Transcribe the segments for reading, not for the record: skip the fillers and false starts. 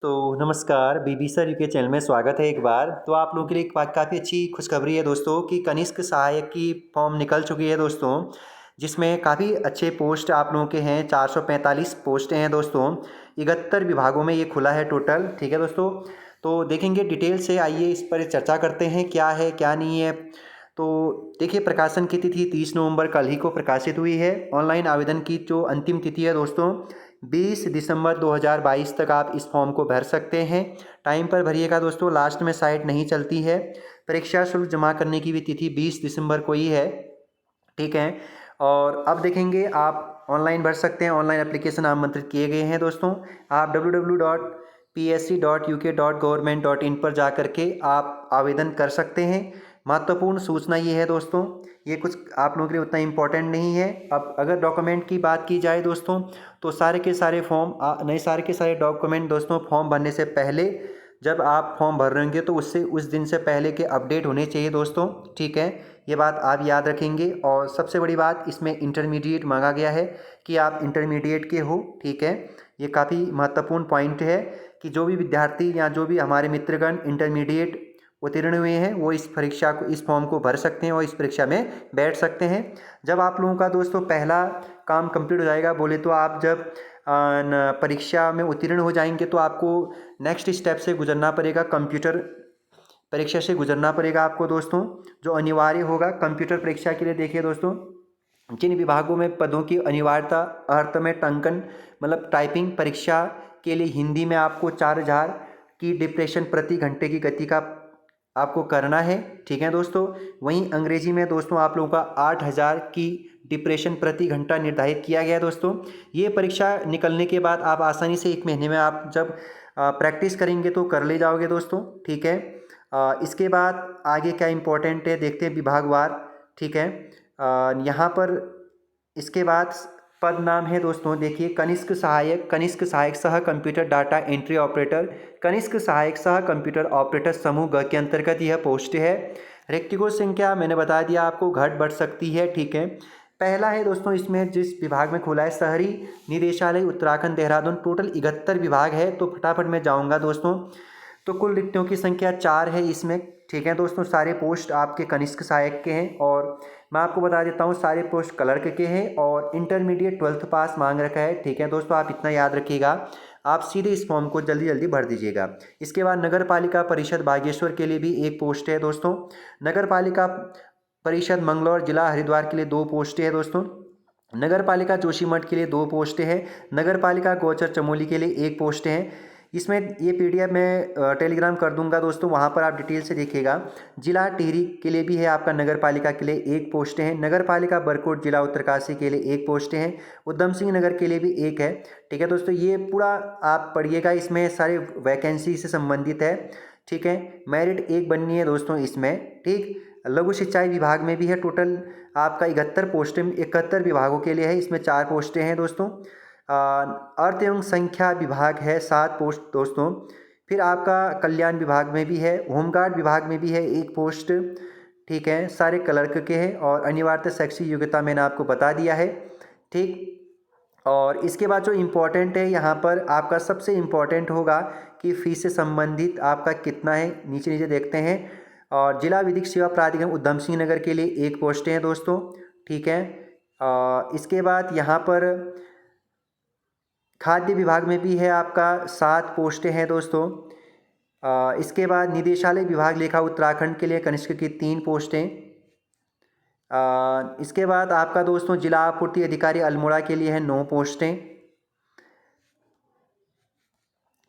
तो नमस्कार, बीबी sir UK channel में स्वागत है एक बार। तो आप लोगों के लिए एक काफ़ी अच्छी खुशखबरी है दोस्तों कि कनिष्क सहायक की फॉर्म निकल चुकी है दोस्तों, जिसमें काफ़ी अच्छे पोस्ट आप लोगों के हैं। 445 पोस्टें हैं दोस्तों। 71 विभागों में ये खुला है टोटल, ठीक है दोस्तों। तो देखेंगे डिटेल से, आइए इस पर चर्चा करते हैं क्या है क्या नहीं है। तो देखिए, प्रकाशन की तिथि 30 नवंबर कल ही को प्रकाशित हुई है। ऑनलाइन आवेदन की जो अंतिम तिथि है दोस्तों 20 दिसंबर 2022 तक आप इस फॉर्म को भर सकते हैं। टाइम पर भरिएगा दोस्तों, लास्ट में साइट नहीं चलती है। परीक्षा शुल्क जमा करने की भी तिथि 20 दिसंबर को ही है, ठीक है। और अब देखेंगे आप ऑनलाइन भर सकते हैं। ऑनलाइन एप्लीकेशन आमंत्रित किए गए हैं दोस्तों। आप www.psc.uk.government.in पर जा करके आप आवेदन कर सकते हैं। महत्वपूर्ण सूचना ये है दोस्तों, ये कुछ आप लोगों के लिए उतना इम्पोर्टेंट नहीं है। अब अगर डॉक्यूमेंट की बात की जाए दोस्तों, तो सारे के सारे फॉर्म नहीं, सारे के सारे डॉक्यूमेंट दोस्तों फॉर्म भरने से पहले, जब आप फॉर्म भर रहे होंगे तो उससे उस दिन से पहले के अपडेट होने चाहिए दोस्तों, ठीक है। ये बात आप याद रखेंगे। और सबसे बड़ी बात, इसमें इंटरमीडिएट मांगा गया है कि आप इंटरमीडिएट के हो, ठीक है। ये काफ़ी महत्वपूर्ण पॉइंट है कि जो भी विद्यार्थी या जो भी हमारे मित्रगण इंटरमीडिएट उत्तीर्ण हुए हैं वो इस परीक्षा को, इस फॉर्म को भर सकते हैं और इस परीक्षा में बैठ सकते हैं। जब आप लोगों का दोस्तों पहला काम कंप्लीट हो जाएगा, बोले तो आप जब परीक्षा में उत्तीर्ण हो जाएंगे तो आपको नेक्स्ट स्टेप से गुजरना पड़ेगा, कंप्यूटर परीक्षा से गुजरना पड़ेगा आपको दोस्तों, जो अनिवार्य होगा कंप्यूटर परीक्षा के लिए। देखिए दोस्तों, जिन विभागों में पदों की अनिवार्यता अर्थमेटांकन मतलब टाइपिंग परीक्षा के लिए हिंदी में आपको 4000 की डिप्रेशन प्रति घंटे की गति का आपको करना है, ठीक है दोस्तों। वहीं अंग्रेजी में दोस्तों आप लोगों का 8000 की डिप्रेशन प्रति घंटा निर्धारित किया गया है दोस्तों। ये परीक्षा निकलने के बाद आप आसानी से 1 महीने में आप जब प्रैक्टिस करेंगे तो कर ले जाओगे दोस्तों, ठीक है। इसके बाद आगे क्या इम्पोर्टेंट है देखते हैं विभागवार, ठीक है। यहाँ पर इसके बाद पद नाम है दोस्तों, देखिए कनिष्क सहायक सह कंप्यूटर डाटा एंट्री ऑपरेटर, कनिष्क सहायक सह कंप्यूटर ऑपरेटर समूह ग के अंतर्गत यह पोस्ट है। रिक्तिकों संख्या मैंने बता दिया आपको, घट बढ़ सकती है, ठीक है। पहला है दोस्तों, इसमें जिस विभाग में खुला है शहरी निदेशालय उत्तराखंड देहरादून, टोटल 71 विभाग है। तो फटाफट मैं जाऊँगा दोस्तों। तो कुल रिक्तियों की संख्या 4 है इसमें, ठीक है दोस्तों। सारे पोस्ट आपके कनिष्क सहायक के हैं और मैं आपको बता देता हूँ सारे पोस्ट क्लर्क के हैं और इंटरमीडिएट 12th पास मांग रखा है, ठीक है दोस्तों। आप इतना याद रखिएगा, आप सीधे इस फॉर्म को जल्दी जल्दी भर दीजिएगा। इसके बाद नगर पालिका परिषद बागेश्वर के लिए भी एक पोस्ट है दोस्तों। नगर पालिका परिषद मंगलौर जिला हरिद्वार के लिए 2 पोस्टें हैं दोस्तों। नगर पालिका जोशीमठ के लिए 2 पोस्टें हैं। नगर पालिका गौचर चमोली के लिए 1 पोस्ट है। इसमें ये पीडीएफ मैं टेलीग्राम कर दूंगा दोस्तों, वहाँ पर आप डिटेल से देखिएगा। जिला टिहरी के लिए भी है आपका, नगर पालिका के लिए 1 पोस्ट है। नगर पालिका बरकोट जिला उत्तरकाशी के लिए 1 पोस्ट है। उधम सिंह नगर के लिए भी 1 है, ठीक है दोस्तों। ये पूरा आप पढ़िएगा, इसमें सारे वैकेंसी से संबंधित है, ठीक है। मेरिट 1 बननी है दोस्तों इसमें, ठीक। लघु सिंचाई विभाग में भी है, टोटल आपका 71 पोस्टें 71 विभागों के लिए है। इसमें 4 पोस्टें हैं दोस्तों। अर्थ एवं संख्या विभाग है 7 पोस्ट दोस्तों। फिर आपका कल्याण विभाग में भी है, होमगार्ड विभाग में भी है 1 पोस्ट, ठीक है। सारे क्लर्क के हैं और अनिवार्य शैक्षिक योग्यता मैंने आपको बता दिया है, ठीक। और इसके बाद जो इम्पोर्टेंट है यहाँ पर आपका सबसे इम्पोर्टेंट होगा कि फीस से संबंधित आपका कितना है, नीचे नीचे देखते हैं। और जिला विधिक सेवा प्राधिकरण उधम सिंह नगर के लिए 1 पोस्टें हैं दोस्तों, ठीक है। इसके बाद यहाँ पर खाद्य विभाग में भी है आपका 7 पोस्टें हैं दोस्तों। इसके बाद निदेशालय विभाग लेखा उत्तराखंड के लिए कनिष्क की 3 पोस्टें। इसके बाद आपका दोस्तों जिला आपूर्ति अधिकारी अल्मोड़ा के लिए है 9 पोस्टें।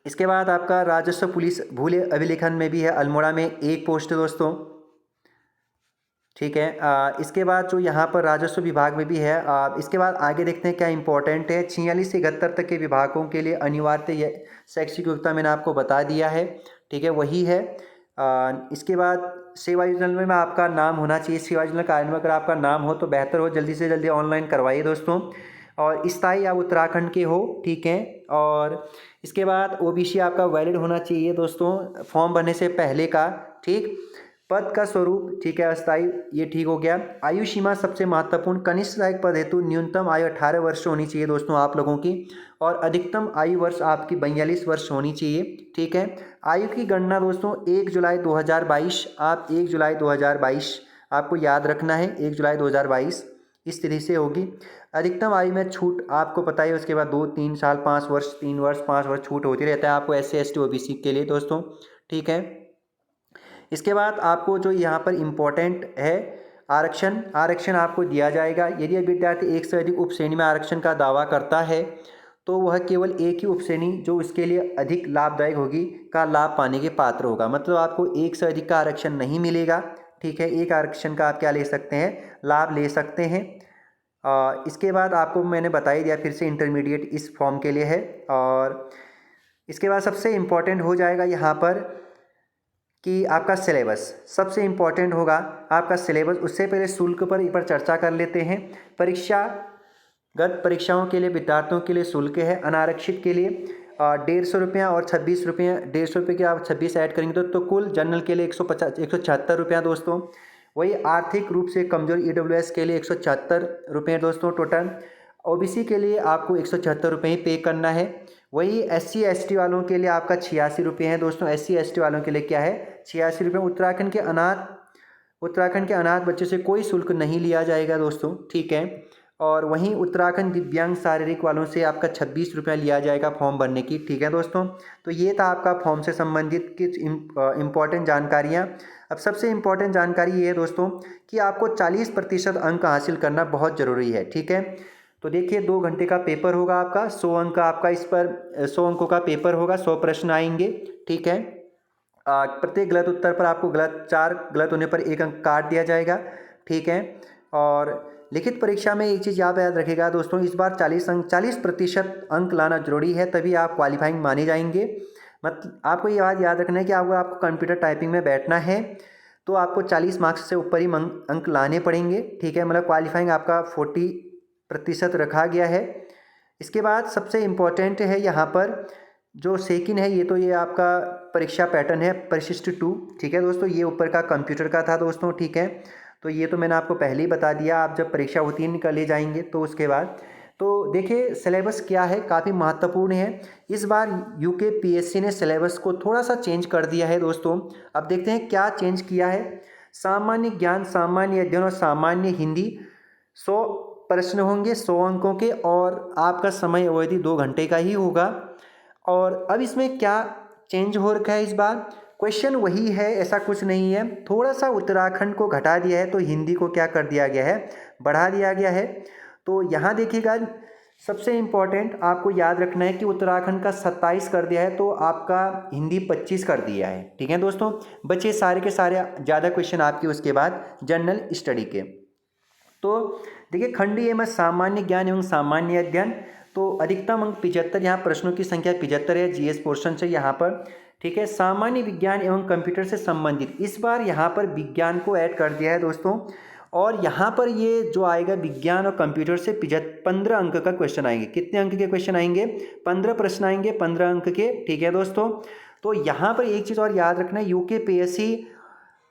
इसके बाद आपका राजस्व पुलिस भूले अभिलेखन में भी है अल्मोड़ा में 1 पोस्ट दोस्तों, ठीक है। इसके बाद जो यहाँ पर राजस्व विभाग में भी है। इसके बाद आगे देखते हैं क्या इंपॉर्टेंट है। 46 से 71 तक के विभागों के लिए अनिवार्य शैक्षिक योग्यता मैंने आपको बता दिया है, ठीक है, वही है। इसके बाद सेवा योजना में आपका नाम होना चाहिए। सेवा योजना कार्य में अगर आपका नाम हो तो बेहतर हो, जल्दी से जल्दी ऑनलाइन करवाइए दोस्तों। और स्थायी आप उत्तराखंड के हो, ठीक है। और इसके बाद ओबीसी आपका वैलिड होना चाहिए दोस्तों फॉर्म भरने से पहले का, ठीक। पद का स्वरूप, ठीक है, अस्थायी, ये ठीक हो गया। आयु सीमा सबसे महत्वपूर्ण, कनिष्ठ सहायक पद हेतु न्यूनतम आयु 18 वर्ष होनी चाहिए दोस्तों आप लोगों की, और अधिकतम आयु वर्ष आपकी 42 वर्ष होनी चाहिए, ठीक है। आयु की गणना दोस्तों 1 जुलाई 2022, आप 1 जुलाई 2022 आपको याद रखना है, 1 जुलाई 2022 इस तरह से होगी। अधिकतम आयु में छूट आपको पता है, उसके बाद 2-3 साल, 5 वर्ष, 3 वर्ष, 5 वर्ष छूट होती रहता है आपको SC ST OBC के लिए दोस्तों, ठीक है। इसके बाद आपको जो यहाँ पर इम्पोर्टेंट है आरक्षण आपको दिया जाएगा। यदि विद्यार्थी एक से अधिक उपश्रेणी में आरक्षण का दावा करता है तो वह केवल एक ही उपश्रेणी जो उसके लिए अधिक लाभदायक होगी का लाभ पाने के पात्र होगा। मतलब आपको एक से अधिक का आरक्षण नहीं मिलेगा, ठीक है। एक आरक्षण का आप क्या ले सकते हैं, लाभ ले सकते हैं। इसके बाद आपको मैंने बता ही दिया, फिर से इंटरमीडिएट इस फॉर्म के लिए है। और इसके बाद सबसे इम्पोर्टेंट हो जाएगा यहाँ पर कि आपका सिलेबस सबसे इम्पॉर्टेंट होगा, आपका सिलेबस। उससे पहले शुल्क पर चर्चा कर लेते हैं। परीक्षाओं के लिए विद्यार्थियों के लिए शुल्क है अनारक्षित के लिए 150 रुपया और 26 रुपये, 150 रुपये के आप 26 ऐड करेंगे तो कुल जनरल के लिए 176 रुपया दोस्तों। वही आर्थिक रूप से कमजोर EWS के लिए 176 रुपये दोस्तों टोटल। OBC के लिए आपको 176 रुपये ही पे करना है। वही SC ST वालों के लिए आपका 86 रुपये है दोस्तों। SC ST वालों के लिए क्या है, 86 रुपये। उत्तराखंड के अनाथ बच्चों से कोई शुल्क नहीं लिया जाएगा दोस्तों, ठीक है। और वहीं उत्तराखंड दिव्यांग शारीरिक वालों से आपका 26 रुपया लिया जाएगा फॉर्म भरने की, ठीक है दोस्तों। तो ये था आपका फॉर्म से संबंधित कुछ इम्पॉर्टेंट जानकारियाँ। अब सबसे इम्पॉर्टेंट जानकारी ये है दोस्तों कि आपको 40% अंक हासिल करना बहुत ज़रूरी है, ठीक है। तो देखिए 2 घंटे का पेपर होगा आपका, 100 अंक का आपका इस पर 100 अंकों का पेपर होगा, 100 प्रश्न आएंगे, ठीक है। प्रत्येक गलत उत्तर पर आपको 4 गलत होने पर 1 अंक काट दिया जाएगा, ठीक है। और लिखित परीक्षा में एक चीज़ याद रखिएगा दोस्तों, इस बार 40% अंक लाना जरूरी है, तभी आप क्वालिफाइंग माने जाएंगे। मतलब आपको ये बात याद रखना है कि आपको कंप्यूटर टाइपिंग में बैठना है तो आपको 40 मार्क्स से ऊपर ही अंक लाने पड़ेंगे, ठीक है। मतलब क्वालिफाइंग आपका 40% रखा गया है। इसके बाद सबसे इम्पोर्टेंट है यहाँ पर जो सेकंड है, ये आपका परीक्षा पैटर्न है परिशिष्ट 2, ठीक है दोस्तों। ये ऊपर का कंप्यूटर का था दोस्तों, ठीक है। तो ये तो मैंने आपको पहले ही बता दिया, आप जब परीक्षा उत्तीर्ण कर ले जाएंगे तो उसके बाद तो देखिए सिलेबस क्या है, काफ़ी महत्वपूर्ण है। इस बार UKPSC ने सिलेबस को थोड़ा सा चेंज कर दिया है दोस्तों। अब देखते हैं क्या चेंज किया है। सामान्य ज्ञान, सामान्य अध्ययन और सामान्य हिंदी 100 प्रश्न होंगे 100 अंकों के, और आपका समय अवधि 2 घंटे का ही होगा। और अब इसमें क्या चेंज हो रखा है इस बार, क्वेश्चन वही है, ऐसा कुछ नहीं है। थोड़ा सा उत्तराखंड को घटा दिया है तो हिंदी को क्या कर दिया गया है, बढ़ा दिया गया है। तो यहाँ देखिएगा सबसे इम्पॉर्टेंट आपको याद रखना है कि उत्तराखंड का 27 कर दिया है तो आपका हिंदी 25 कर दिया है, ठीक है दोस्तों। बचे सारे के सारे ज़्यादा क्वेश्चन आपके उसके बाद जनरल स्टडी के। तो देखिए खंडीय में सामान्य ज्ञान एवं सामान्य अध्ययन, तो अधिकतम अंक 75, यहाँ प्रश्नों की संख्या 75 है GS पोर्शन से यहाँ पर, ठीक है। सामान्य विज्ञान एवं कंप्यूटर से संबंधित, इस बार यहाँ पर विज्ञान को ऐड कर दिया है दोस्तों। और यहाँ पर ये जो आएगा विज्ञान और कंप्यूटर से 15 अंक का क्वेश्चन आएंगे। कितने अंक के क्वेश्चन आएंगे, 15 प्रश्न आएंगे 15 अंक के, ठीक है दोस्तों। तो यहाँ पर एक चीज़ और याद रखना है, UKPSC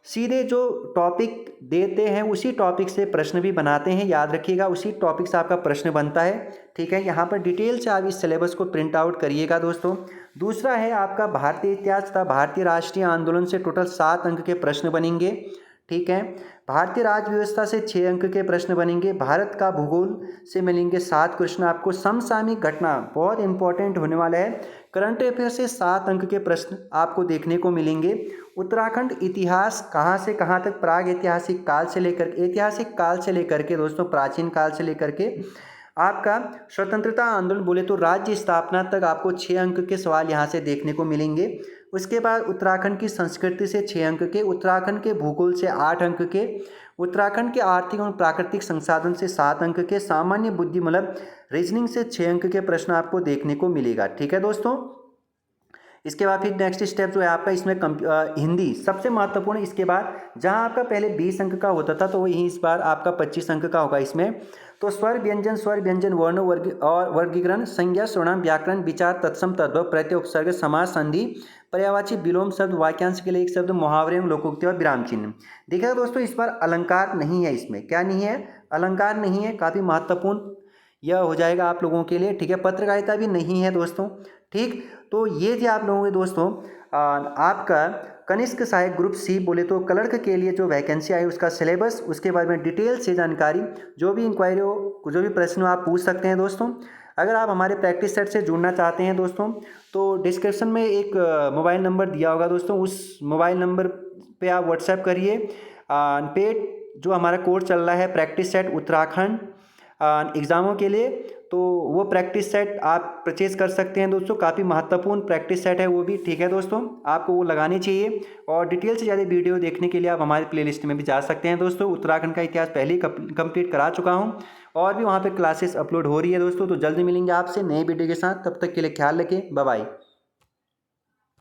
सीधे जो टॉपिक देते हैं उसी टॉपिक से प्रश्न भी बनाते हैं, याद रखिएगा उसी टॉपिक से आपका प्रश्न बनता है, ठीक है। यहाँ पर डिटेल से आप इस सिलेबस को प्रिंट आउट करिएगा दोस्तों। दूसरा है आपका भारतीय इतिहास तथा भारतीय राष्ट्रीय आंदोलन से टोटल 7 अंक के प्रश्न बनेंगे, ठीक है। भारतीय राज्य व्यवस्था से 6 अंक के प्रश्न बनेंगे। भारत का भूगोल से मिलेंगे 7 प्रश्न आपको। समसामयिक घटना बहुत इंपॉर्टेंट होने वाला है, करंट अफेयर से 7 अंक के प्रश्न आपको देखने को मिलेंगे। उत्तराखंड इतिहास कहाँ से कहाँ तक, प्राग ऐतिहासिक काल से लेकर के दोस्तों प्राचीन काल से लेकर के आपका स्वतंत्रता आंदोलन बोले तो राज्य स्थापना तक आपको 6 अंक के सवाल यहाँ से देखने को मिलेंगे। उसके बाद उत्तराखंड की संस्कृति से 6 अंक के, उत्तराखंड के भूगोल से 8 अंक के, उत्तराखंड के आर्थिक और प्राकृतिक संसाधन से 7 अंक के, सामान्य बुद्धि मतलब रीजनिंग से 6 अंक के प्रश्न आपको देखने को मिलेगा, ठीक है दोस्तों। इसके बाद फिर नेक्स्ट स्टेप जो है आपका इसमें हिंदी सबसे महत्वपूर्ण। इसके बाद जहां आपका पहले 20 अंक का होता था तो वही इस बार आपका 25 अंक का होगा इसमें। तो स्वर व्यंजन वर्ण वर्ग और वर्गीकरण, संज्ञा सर्वनाम व्याकरण विचार तत्सम तद्भव प्रत्यय उपसर्ग समास संधि पर्यायवाची विलोम शब्द वाक्यांश के लिए एक शब्द मुहावरे एवं लोकोक्ति और विराम चिन्ह। देखिएगा दोस्तों इस बार अलंकार नहीं है, इसमें क्या नहीं है, अलंकार नहीं है, काफ़ी महत्वपूर्ण यह हो जाएगा आप लोगों के लिए। ठीक है, पत्रकारिता भी नहीं है दोस्तों। ठीक, तो ये थी आप लोगों के दोस्तों आपका कनिष्क सहायक ग्रुप सी बोले तो क्लर्क के लिए जो वैकेंसी आई उसका सिलेबस, उसके बारे में डिटेल से जानकारी, जो भी इंक्वायरी हो, जो भी प्रश्न हो आप पूछ सकते हैं दोस्तों। अगर आप हमारे प्रैक्टिस सेट से जुड़ना चाहते हैं दोस्तों तो डिस्क्रिप्शन में एक मोबाइल नंबर दिया होगा दोस्तों, उस मोबाइल नंबर पे आप व्हाट्सएप करिए। पेड जो हमारा कोर्स चल रहा है प्रैक्टिस सेट उत्तराखंड एग्ज़ामों के लिए, तो वो प्रैक्टिस सेट आप परचेज़ कर सकते हैं दोस्तों। काफ़ी महत्वपूर्ण प्रैक्टिस सेट है वो भी। ठीक है दोस्तों, आपको वो लगानी चाहिए। और डिटेल से ज़्यादा वीडियो देखने के लिए आप हमारे प्लेलिस्ट में भी जा सकते हैं दोस्तों। उत्तराखंड का इतिहास पहले ही कंप्लीट करा चुका हूँ और भी वहाँ पे क्लासेस अपलोड हो रही है दोस्तों। तो जल्दी मिलेंगे आपसे नए वीडियो के साथ, तब तक के लिए ख्याल रखें, बाय बाय।